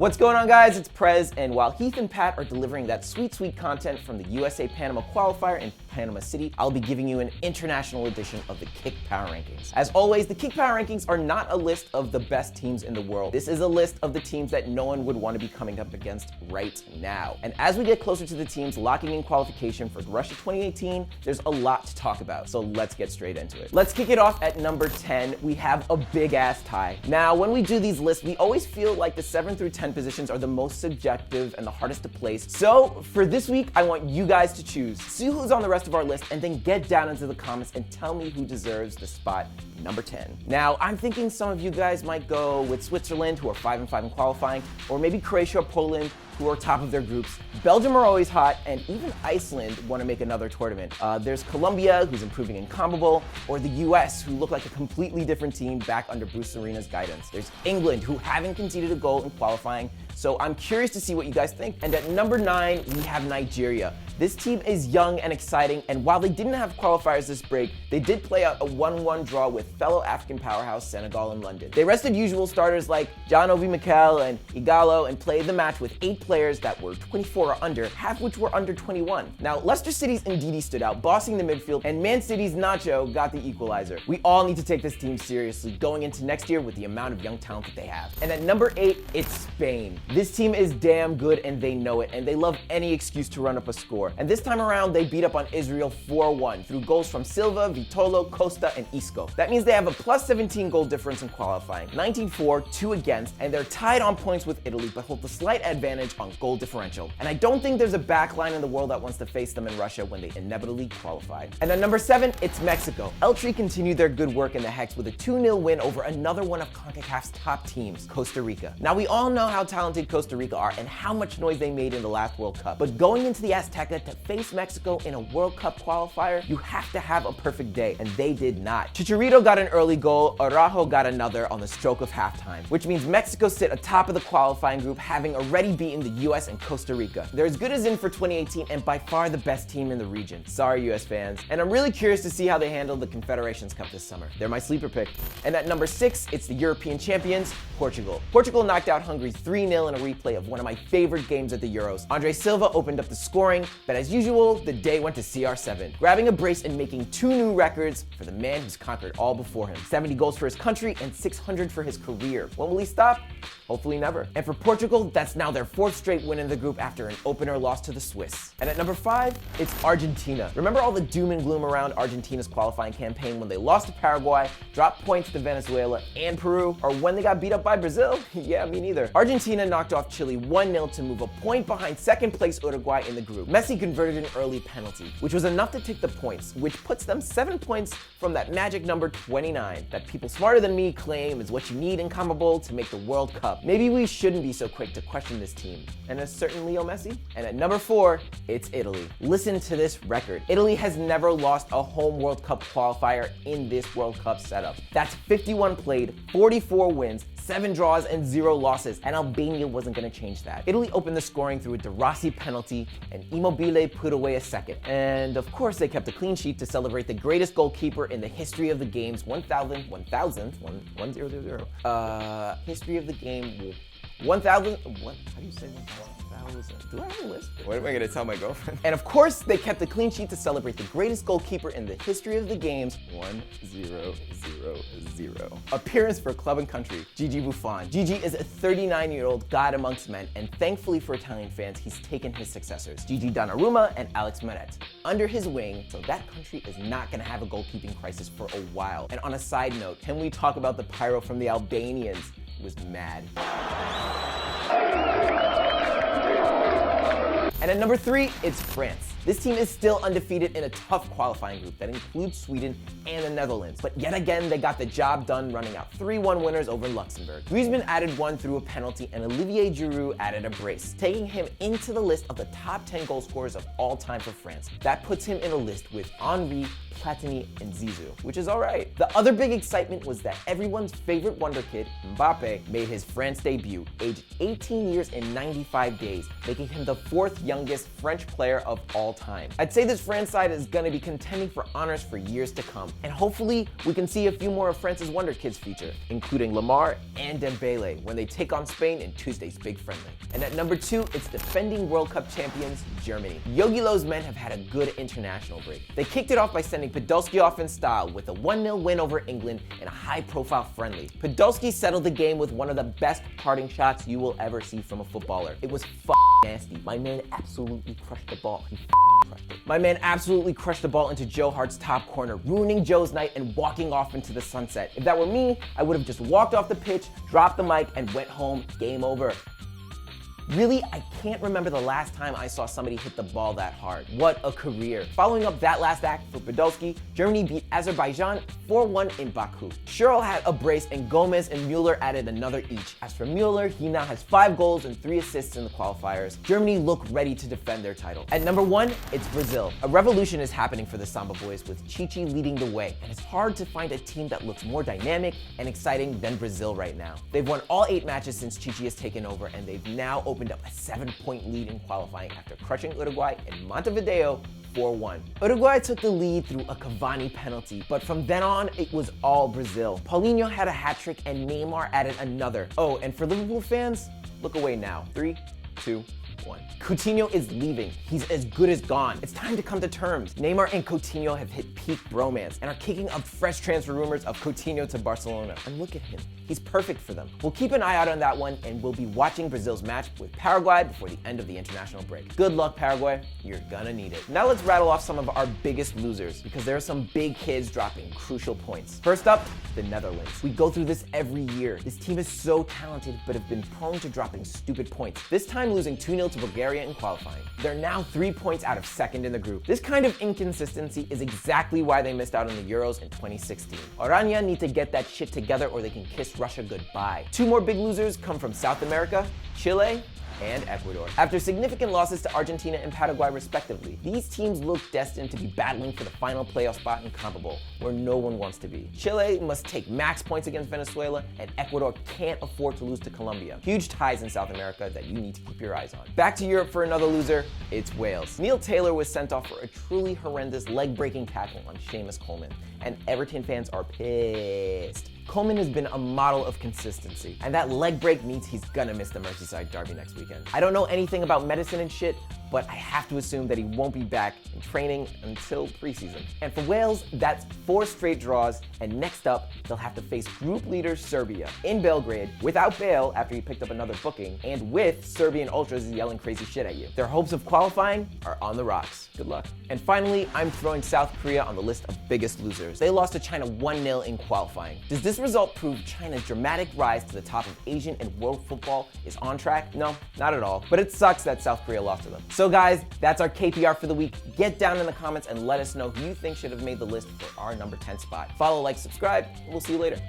What's going on, guys? It's Prez, and while Heath and Pat are delivering that sweet content from the USA-Panama qualifier in Panama City, I'll be giving you an international edition of the Kick Power Rankings. As always, the Kick Power Rankings are not a list of the best teams in the world. This is a list of the teams that no one would want to be coming up against right now. And as we get closer to the teams locking in qualification for Russia 2018, there's a lot to talk about, so let's get straight into it. Let's kick it off at number 10. We have a big-ass tie. Now, when we do these lists, we always feel like the 7 through 10 positions are the most subjective and the hardest to place. So for this week, I want you guys to choose. See who's on the rest of our list and then get down into the comments and tell me who deserves the spot number 10. Now, I'm thinking some of you guys might go with Switzerland, who are 5-5 in qualifying, or maybe Croatia or Poland, who are top of their groups. Belgium are always hot, and even Iceland want to make another tournament. There's Colombia, who's improving in CONMEBOL, or the US, who look like a completely different team back under Bruce Arena's guidance. There's England, who haven't conceded a goal in qualifying, so I'm curious to see what you guys think. And at number 9, we have Nigeria. This team is young and exciting, and while they didn't have qualifiers this break, they did play out a 1-1 draw with fellow African powerhouse Senegal in London. They rested usual starters like John Obi Mikel and Igalo and played the match with 8 players that were 24 or under, half which were under 21. Now, Leicester City's Ndidi stood out, bossing the midfield, and Man City's Nacho got the equalizer. We all need to take this team seriously going into next year with the amount of young talent that they have. And at number 8, it's Spain. This team is damn good and they know it, and they love any excuse to run up a score. And this time around, they beat up on Israel 4-1 through goals from Silva, Vitolo, Costa, and Isco. That means they have a plus 17 goal difference in qualifying, 19-4, 2 against, and they're tied on points with Italy, but hold the slight advantage on goal differential. And I don't think there's a backline in the world that wants to face them in Russia when they inevitably qualify. And at number 7, it's Mexico. El Tri continued their good work in the Hex with a 2-0 win over another one of CONCACAF's top teams, Costa Rica. Now, we all know how talented Costa Rica are and how much noise they made in the last World Cup, but going into the Azteca to face Mexico in a World Cup qualifier, you have to have a perfect day, and they did not. Chicharito got an early goal, Araujo got another on the stroke of halftime, which means Mexico sit atop of the qualifying group, having already beaten the US and Costa Rica. They're as good as in for 2018 and by far the best team in the region. Sorry, US fans. And I'm really curious to see how they handle the Confederations Cup this summer. They're my sleeper pick. And at number 6, it's the European champions, Portugal. Portugal knocked out Hungary 3-0 in a replay of one of my favorite games at the Euros. Andre Silva opened up the scoring, but as usual, the day went to CR7, grabbing a brace and making 2 new records for the man who's conquered all before him. 70 goals for his country and 600 for his career. When will he stop? Hopefully never. And for Portugal, that's now their 4th straight win in the group after an opener loss to the Swiss. And at number 5, it's Argentina. Remember all the doom and gloom around Argentina's qualifying campaign when they lost to Paraguay, dropped points to Venezuela and Peru, or when they got beat up by Brazil? Yeah, me neither. Argentina knocked off Chile 1-0 to move a point behind second place Uruguay in the group. Messi converted an early penalty, which was enough to take the points, which puts them 7 points from that magic number 29 that people smarter than me claim is what you need in CONMEBOL to make the World Cup. Maybe we shouldn't be so quick to question this team. And a certain Leo Messi. And at number 4, it's Italy. Listen to this record. Italy has never lost a home World Cup qualifier in this World Cup setup. That's 51 played, 44 wins, 7 draws, and 0 losses, and Albania wasn't going to change that. Italy opened the scoring through a De Rossi penalty, and Immobile put away a second. And of course, they kept a clean sheet to celebrate the greatest goalkeeper in the history of the game's 1,000, history of the game, 1,000, what? How do you say 1,000? Do I have a list? What am I gonna tell my girlfriend? And of course, they kept a clean sheet to celebrate the greatest goalkeeper in the history of the game's 1,000 appearance for club and country, Gigi Buffon. Gigi is a 39-year-old god amongst men, and thankfully for Italian fans, he's taken his successors, Gigi Donnarumma and Alex Meret, under his wing, so that country is not gonna have a goalkeeping crisis for a while. And on a side note, can we talk about the pyro from the Albanians? It was mad. And at number 3, it's France. This team is still undefeated in a tough qualifying group that includes Sweden and the Netherlands. But yet again, they got the job done running out 3-1 winners over Luxembourg. Griezmann added 1 through a penalty and Olivier Giroud added a brace, taking him into the list of the top 10 goal scorers of all time for France. That puts him in a list with Henry, Platini, and Zizou, which is alright. The other big excitement was that everyone's favorite wonder kid, Mbappe, made his France debut, aged 18 years and 95 days, making him the 4th youngest French player of all time. I'd say this France side is going to be contending for honors for years to come, and hopefully we can see a few more of France's Wonder Kids feature, including Lamar and Dembele when they take on Spain in Tuesday's big friendly. And at number 2, it's defending World Cup champions Germany. Jogi Löw's men have had a good international break. They kicked it off by sending Podolski off in style with a 1-0 win over England in a high-profile friendly. Podolski settled the game with one of the best parting shots you will ever see from a footballer. It was nasty. My man absolutely crushed the ball. He crushed it. My man absolutely crushed the ball into Joe Hart's top corner, ruining Joe's night and walking off into the sunset. If that were me, I would have just walked off the pitch, dropped the mic, and went home. Game over. Really, I can't remember the last time I saw somebody hit the ball that hard. What a career. Following up that last act for Podolski, Germany beat Azerbaijan 4-1 in Baku. Schürrle had a brace and Gomez and Mueller added another each. As for Mueller, he now has 5 goals and 3 assists in the qualifiers. Germany look ready to defend their title. At number 1, it's Brazil. A revolution is happening for the Samba boys with Chichi leading the way, and it's hard to find a team that looks more dynamic and exciting than Brazil right now. They've won all 8 matches since Chichi has taken over, and they've now opened up a 7-point lead in qualifying after crushing Uruguay in Montevideo 4-1. Uruguay took the lead through a Cavani penalty, but from then on, it was all Brazil. Paulinho had a hat trick and Neymar added another. Oh, and for Liverpool fans, look away now. 3, 2, 1. Coutinho is leaving. He's as good as gone. It's time to come to terms. Neymar and Coutinho have hit peak bromance and are kicking up fresh transfer rumors of Coutinho to Barcelona. And look at him. He's perfect for them. We'll keep an eye out on that one, and we'll be watching Brazil's match with Paraguay before the end of the international break. Good luck, Paraguay. You're gonna need it. Now let's rattle off some of our biggest losers, because there are some big kids dropping crucial points. First up, the Netherlands. We go through this every year. This team is so talented, but have been prone to dropping stupid points. This time losing 2-0 to Bulgaria in qualifying. They're now 3 points out of second in the group. This kind of inconsistency is exactly why they missed out on the Euros in 2016. Oranje need to get that shit together or they can kiss Russia goodbye. 2 more big losers come from South America, Chile, and Ecuador. After significant losses to Argentina and Paraguay respectively, these teams look destined to be battling for the final playoff spot in CONCACAF, where no one wants to be. Chile must take max points against Venezuela, and Ecuador can't afford to lose to Colombia. Huge ties in South America that you need to keep your eyes on. Back to Europe for another loser, it's Wales. Neil Taylor was sent off for a truly horrendous leg-breaking tackle on Seamus Coleman, and Everton fans are pissed. Coleman has been a model of consistency, and that leg break means he's gonna miss the Merseyside derby next weekend. I don't know anything about medicine and shit, but I have to assume that he won't be back in training until preseason. And for Wales, that's 4 straight draws, and next up, they'll have to face group leader Serbia in Belgrade without Bale after he picked up another booking, and with Serbian ultras yelling crazy shit at you. Their hopes of qualifying are on the rocks. Good luck. And finally, I'm throwing South Korea on the list of biggest losers. They lost to China 1-0 in qualifying. Does this result prove China's dramatic rise to the top of Asian and world football is on track? No, not at all. But it sucks that South Korea lost to them. So guys, that's our KPR for the week. Get down in the comments and let us know who you think should have made the list for our number 10 spot. Follow, like, subscribe, and we'll see you later.